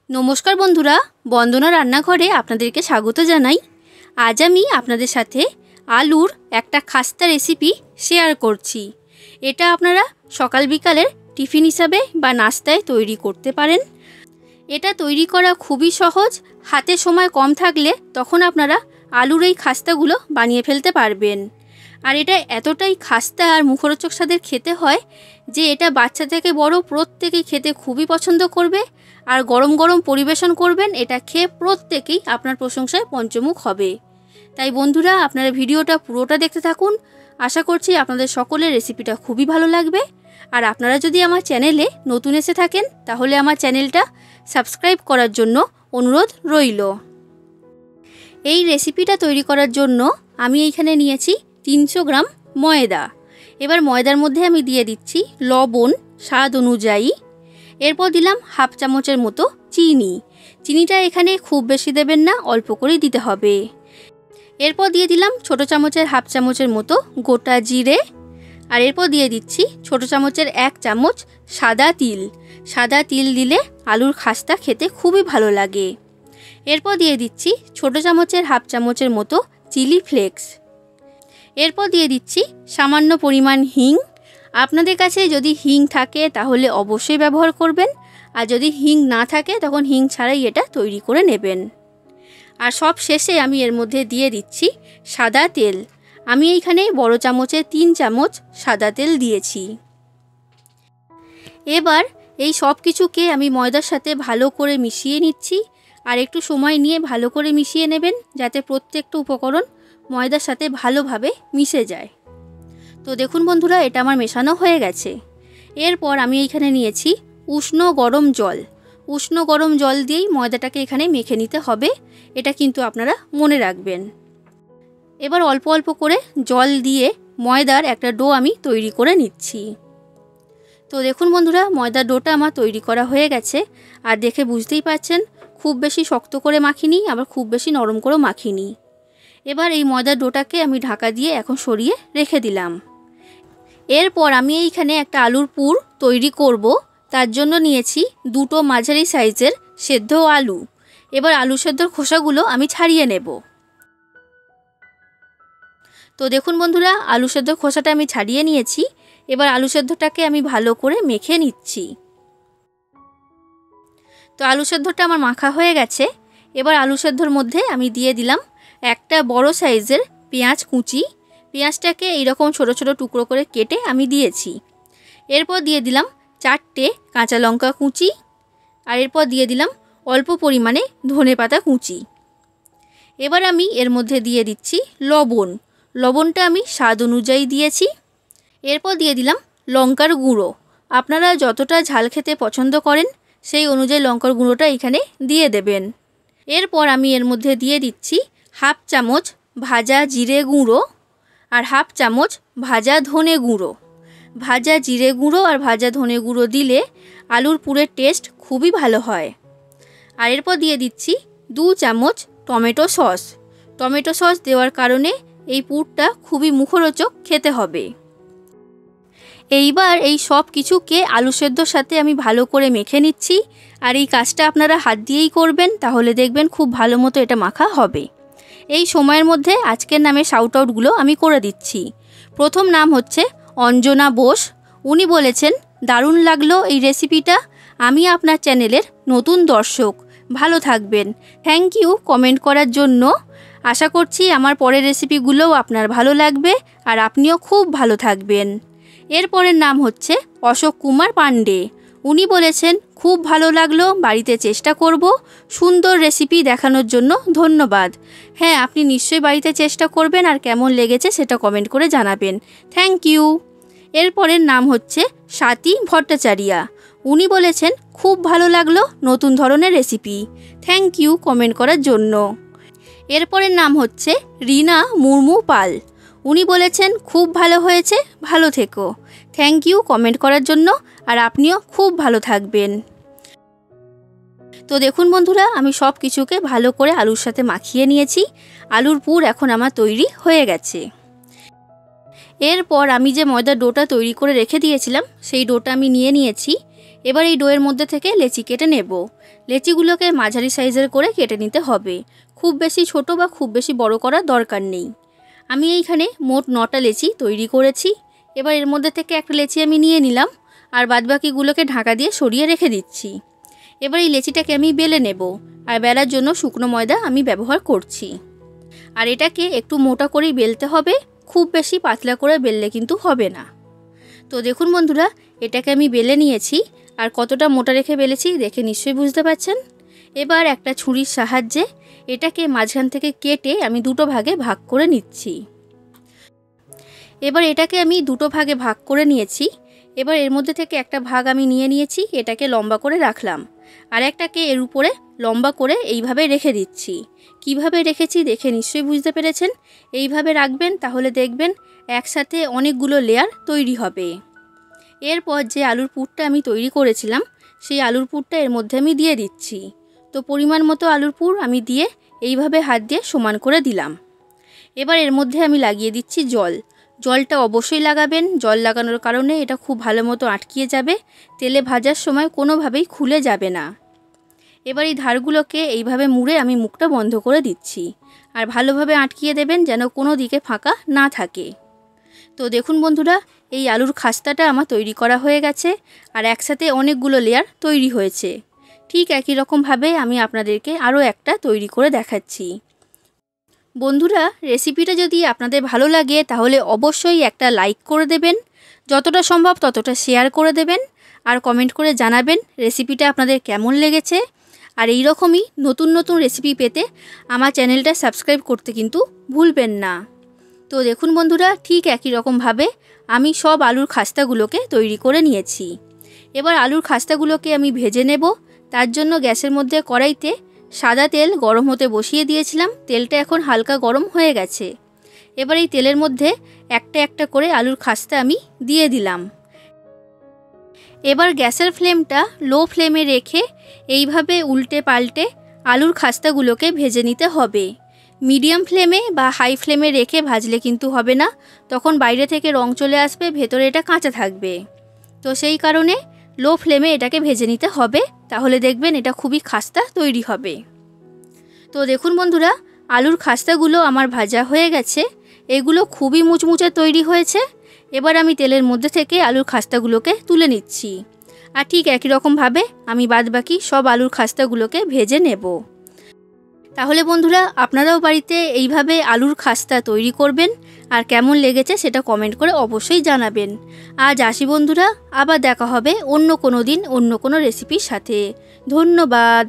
নমস্কার বন্ধুরা, বন্দনা রান্নাঘরে আপনাদেরকে স্বাগত জানাই। আজ আমি আপনাদের সাথে আলুর একটা খাস্তা রেসিপি শেয়ার করছি। এটা আপনারা সকাল বিকালের টিফিন হিসাবে বা নাস্তায় তৈরি করতে পারেন। এটা তৈরি করা খুবই সহজ, হাতে সময় কম থাকলে তখন আপনারা আলুর এই খাস্তাগুলো বানিয়ে ফেলতে পারবেন। আর এটা এতটাই খাস্তা আর মুখরোচক স্বাদের খেতে হয় যে এটা বাচ্চা থেকে বড় প্রত্যেকেই খেতে খুবই পছন্দ করবে। আর গরম গরম পরিবেশন করবেন, এটা খেয়ে প্রত্যেকেই আপনার প্রশংসায় পঞ্চমুখ হবে। তাই বন্ধুরা, আপনারা ভিডিওটা পুরোটা দেখতে থাকুন। আশা করছি আপনাদের সকলের রেসিপিটা খুবই ভালো লাগবে। আর আপনারা যদি আমার চ্যানেলে নতুন এসে থাকেন তাহলে আমার চ্যানেলটা সাবস্ক্রাইব করার জন্য অনুরোধ রইল। এই রেসিপিটা তৈরি করার জন্য আমি এইখানে নিয়েছি 300 গ্রাম ময়দা। এবার ময়দার মধ্যে আমি দিয়ে দিচ্ছি লবণ স্বাদ অনুযায়ী। এরপর দিলাম হাফ চামচের মতো চিনি। চিনিটা এখানে খুব বেশি দেবেন না, অল্প করেই দিতে হবে। এরপর দিয়ে দিলাম ছোট চামচের হাফ চামচের মতো গোটা জিরে। আর এরপর দিয়ে দিচ্ছি ছোট চামচের 1 চামচ সাদা তিল। সাদা তিল দিলে আলুর খাস্তা খেতে খুবই ভালো লাগে। এরপর দিয়ে দিচ্ছি ছোট চামচের হাফ চামচের মতো চিলি ফ্লেক্স। এরপর দিয়ে দিচ্ছি সামান্য পরিমাণ হিং। আপনাদের কাছে যদি হিং থাকে তাহলে অবশ্যই ব্যবহার করবেন, আর যদি হিং না থাকে তখন হিং ছাড়াই এটা তৈরি করে নেবেন। আর সব শেষে আমি এর মধ্যে দিয়ে দিচ্ছি সাদা তেল। আমি এইখানে বড় চামচে 3 চামচ সাদা তেল দিয়েছি। এবার এই সব কিছুকে আমি ময়দার সাথে ভালো করে মিশিয়ে নিচ্ছি। আর একটু সময় নিয়ে ভালো করে মিশিয়ে নেবেন যাতে প্রত্যেকটা উপকরণ ময়দার সাথে ভালোভাবে মিশে যায়। তো দেখুন বন্ধুরা, এটা আমার মেশানো হয়ে গেছে। এরপর আমি এইখানে নিয়েছি উষ্ণ গরম জল। উষ্ণ গরম জল দিয়েই ময়দাটাকে এখানে মেখে নিতে হবে, এটা কিন্তু আপনারা মনে রাখবেন। এবার অল্প অল্প করে জল দিয়ে ময়দার একটা ডো আমি তৈরি করে নিচ্ছি। তো দেখুন বন্ধুরা, ময়দার ডোটা আমার তৈরি করা হয়ে গেছে। আর দেখে বুঝতেই পারছেন খুব বেশি শক্ত করে মাখিনি, আবার খুব বেশি নরম করেও মাখিনি। এবার এই ময়দার ডোটাকে আমি ঢাকা দিয়ে এখন সরিয়ে রেখে দিলাম। এরপর আমি এইখানে একটা আলুর পুর তৈরি করব। তার জন্য নিয়েছি 2টো মাঝারি সাইজের সেদ্ধ আলু। এবার আলু সেদ্ধর খোসাগুলো আমি ছাড়িয়ে নেব। তো দেখুন বন্ধুরা, আলু সেদ্ধর খোসাটা আমি ছাড়িয়ে নিয়েছি। এবার আলু সেদ্ধটাকে আমি ভালো করে মেখে নিচ্ছি। তো আলু সেদ্ধটা আমার মাখা হয়ে গেছে। এবার আলু সেদ্ধর মধ্যে আমি দিয়ে দিলাম একটা বড় সাইজের পেঁয়াজ কুচি। পেঁয়াজটাকে এইরকম ছোট ছোট টুকরো করে কেটে আমি দিয়েছি। এরপর দিয়ে দিলাম 4টে কাঁচা লঙ্কা কুচি। আর এরপর দিয়ে দিলাম অল্প পরিমাণে ধনেপাতা কুচি। এবার আমি এর মধ্যে দিয়ে দিচ্ছি লবণ। লবণটা আমি স্বাদ অনুযায়ী দিয়েছি। এরপর দিয়ে দিলাম লঙ্কার গুঁড়ো। আপনারা যতটা ঝাল খেতে পছন্দ করেন সেই অনুযায়ী লঙ্কার গুঁড়োটা এখানে দিয়ে দেবেন। এরপর আমি এর মধ্যে দিয়ে দিচ্ছি হাফ চামচ ভাজা জিরে গুঁড়ো আর হাফ চামচ ভাজা ধনে গুঁড়ো। ভাজা জিরে গুঁড়ো আর ভাজা ধনে গুঁড়ো দিলে আলুর পুরের টেস্ট খুবই ভালো হয়। আর এরপর দিয়ে দিচ্ছি 2 চামচ টমেটো সস। টমেটো সস দেওয়ার কারণে এই পুরটা খুবই মুখরোচক খেতে হবে। এইবার এই সব কিছুকে আলু সেদ্ধর সাথে আমি ভালো করে মেখে নিচ্ছি। আর এই কাজটা আপনারা হাত দিয়েই করবেন, তাহলে দেখবেন খুব ভালো মতো এটা মাখা হবে। এই সময়ের মধ্যে আজকের নামে শাউট আউটগুলো আমি করে দিচ্ছি। প্রথম নাম হচ্ছে অঞ্জনা বোস। উনি বলেছেন দারুণ লাগলো এই রেসিপিটা, আমি আপনার চ্যানেলের নতুন দর্শক, ভালো থাকবেন। থ্যাংক ইউ কমেন্ট করার জন্য। আশা করছি আমার পরের রেসিপিগুলোও আপনার ভালো লাগবে আর আপনিও খুব ভালো থাকবেন। এরপরের নাম হচ্ছে অশোক কুমার পাণ্ডে। উনি বলেছেন খুব ভালো লাগলো, বাড়িতে চেষ্টা করব। সুন্দর রেসিপি দেখানোর জন্য ধন্যবাদ। হ্যাঁ, আপনি নিশ্চয়ই বাড়িতে চেষ্টা করবেন আর কেমন লেগেছে সেটা কমেন্ট করে জানাবেন। Thank you. এরপরের নাম হচ্ছে স্বাতী ভট্টাচার্যা। উনি বলেছেন খুব ভালো লাগলো, নতুন ধরনের রেসিপি। থ্যাংক ইউ কমেন্ট করার জন্য। এরপরের নাম হচ্ছে রিনা মুর্মু পাল। উনি বলেছেন খুব ভালো হয়েছে, ভালো থেকো। থ্যাংক ইউ কমেন্ট করার জন্য, আর আপনিও খুব ভালো থাকবেন। তো দেখুন বন্ধুরা, আমি সব কিছুকে ভালো করে আলুর সাথে মাখিয়ে নিয়েছি। আলুর পুর এখন আমার তৈরি হয়ে গেছে। এরপর আমি যে ময়দার ডোটা তৈরি করে রেখে দিয়েছিলাম সেই ডোটা আমি নিয়ে নিয়েছি। এবার এই ডোয়ের মধ্যে থেকে লেচি কেটে নেব। লেচিগুলোকে মাঝারি সাইজের করে কেটে নিতে হবে, খুব বেশি ছোট বা খুব বেশি বড় করার দরকার নেই। আমি এইখানে মোট 9টা লেচি তৈরি করেছি। এবার এর মধ্যে থেকে একটা লেচি আমি নিয়ে নিলাম আর বাদবাকিগুলোকে ঢাকা দিয়ে সরিয়ে রেখে দিচ্ছি। এবার এই লেচিটাকে আমি বেলে নেব, আর বেলার জন্য শুকনো ময়দা আমি ব্যবহার করছি। আর এটাকে একটু মোটা করেই বেলতে হবে, খুব বেশি পাতলা করে বেললে কিন্তু হবে না। তো দেখুন বন্ধুরা, এটাকে আমি বেলে নিয়েছি, আর কতটা মোটা রেখে বেলেছি দেখে নিশ্চয়ই বুঝতে পারছেন। এবার একটা ছুরির সাহায্যে এটাকে মাঝখান থেকে কেটে আমি দুটো ভাগে ভাগ করে নিচ্ছি। এবার এটাকে আমি দুটো ভাগে ভাগ করে নিয়েছি। এবার এর মধ্যে থেকে একটা ভাগ আমি নিয়ে নিয়েছি, এটাকে লম্বা করে রাখলাম, আর একটাকে এর উপরে লম্বা করে এইভাবে রেখে দিচ্ছি। কিভাবে রেখেছি দেখে নিশ্চয়ই বুঝতে পেরেছেন। এইভাবে রাখবেন, তাহলে দেখবেন একসাথে অনেকগুলো লেয়ার তৈরি হবে। এরপর যে আলুর পুরটা আমি তৈরি করেছিলাম, সেই আলুর পুরটা এর মধ্যে আমি দিয়ে দিচ্ছি। তো পরিমাণ মতো আলুর পুর আমি দিয়ে এইভাবে হাত দিয়ে সমান করে দিলাম। এবার এর মধ্যে আমি লাগিয়ে দিচ্ছি জল। জলটা অবশ্যই লাগাবেন, জল লাগানোর কারণে এটা খুব ভালো মতো আটকিয়ে যাবে, তেলে ভাজার সময় কোনোভাবেই খুলে যাবে না। এবার এই ধারগুলোকে এইভাবে মুড়ে আমি মুখটা বন্ধ করে দিচ্ছি, আর ভালোভাবে আটকিয়ে দেবেন যেন কোনো দিকে ফাঁকা না থাকে। তো দেখুন বন্ধুরা, এই আলুর খাস্তাটা আমার তৈরি করা হয়ে গেছে, আর একসাথে অনেকগুলো লেয়ার তৈরি হয়েছে। ঠিক একই রকমভাবে আমি আপনাদেরকে আরও একটা তৈরি করে দেখাচ্ছি। বন্ধুরা, রেসিপিটা যদি আপনাদের ভালো লাগে তাহলে অবশ্যই একটা লাইক করে দেবেন, যতটা সম্ভব ততটা শেয়ার করে দেবেন, আর কমেন্ট করে জানাবেন রেসিপিটা আপনাদের কেমন লেগেছে। আর এই রকমই নতুন নতুন রেসিপি পেতে আমার চ্যানেলটা সাবস্ক্রাইব করতে কিন্তু ভুলবেন না। তো দেখুন বন্ধুরা, ঠিক একই রকমভাবে আমি সব আলুর খাস্তাগুলোকে তৈরি করে নিয়েছি। এবার আলুর খাস্তাগুলোকে আমি ভেজে নেব। তার জন্য গ্যাসের মধ্যে কড়াইতে সাদা তেল গরম হতে বসিয়ে দিয়েছিলাম। তেলটা এখন হালকা গরম হয়ে গেছে। এবার এই তেলের মধ্যে একটা একটা করে আলুর খাস্তা আমি দিয়ে দিলাম। এবার গ্যাসের ফ্লেমটা লো ফ্লেমে রেখে এইভাবে উল্টে পাল্টে আলুর খাস্তাগুলোকে ভেজে নিতে হবে। মিডিয়াম ফ্লেমে বা হাই ফ্লেমে রেখে ভাজলে কিন্তু হবে না, তখন বাইরে থেকে রং চলে আসবে, ভেতরে এটা কাঁচা থাকবে। তো সেই কারণে লো ফ্লেমে এটাকে ভেজে নিতে হবে, তাহলে দেখবেন এটা খুবই খাস্তা তৈরি হবে। তো দেখুন বন্ধুরা, আলুর খাস্তাগুলো আমার ভাজা হয়ে গেছে, এগুলো খুবই মুচমুচে তৈরি হয়েছে। এবার আমি তেলের মধ্যে থেকে আলুর খাস্তাগুলোকে তুলে নিচ্ছি, আর ঠিক একই রকমভাবে আমি বাদবাকি সব আলুর খাস্তাগুলোকে ভেজে নেব। তাহলে বন্ধুরা, আপনারাও বাড়িতে এইভাবে আলুর খাস্তা তৈরি করবেন, আর কেমন লেগেছে সেটা কমেন্ট করে অবশ্যই জানাবেন। আজ আসি বন্ধুরা, আবার দেখা হবে অন্য কোনো দিন অন্য কোনো রেসিপির সাথে। ধন্যবাদ।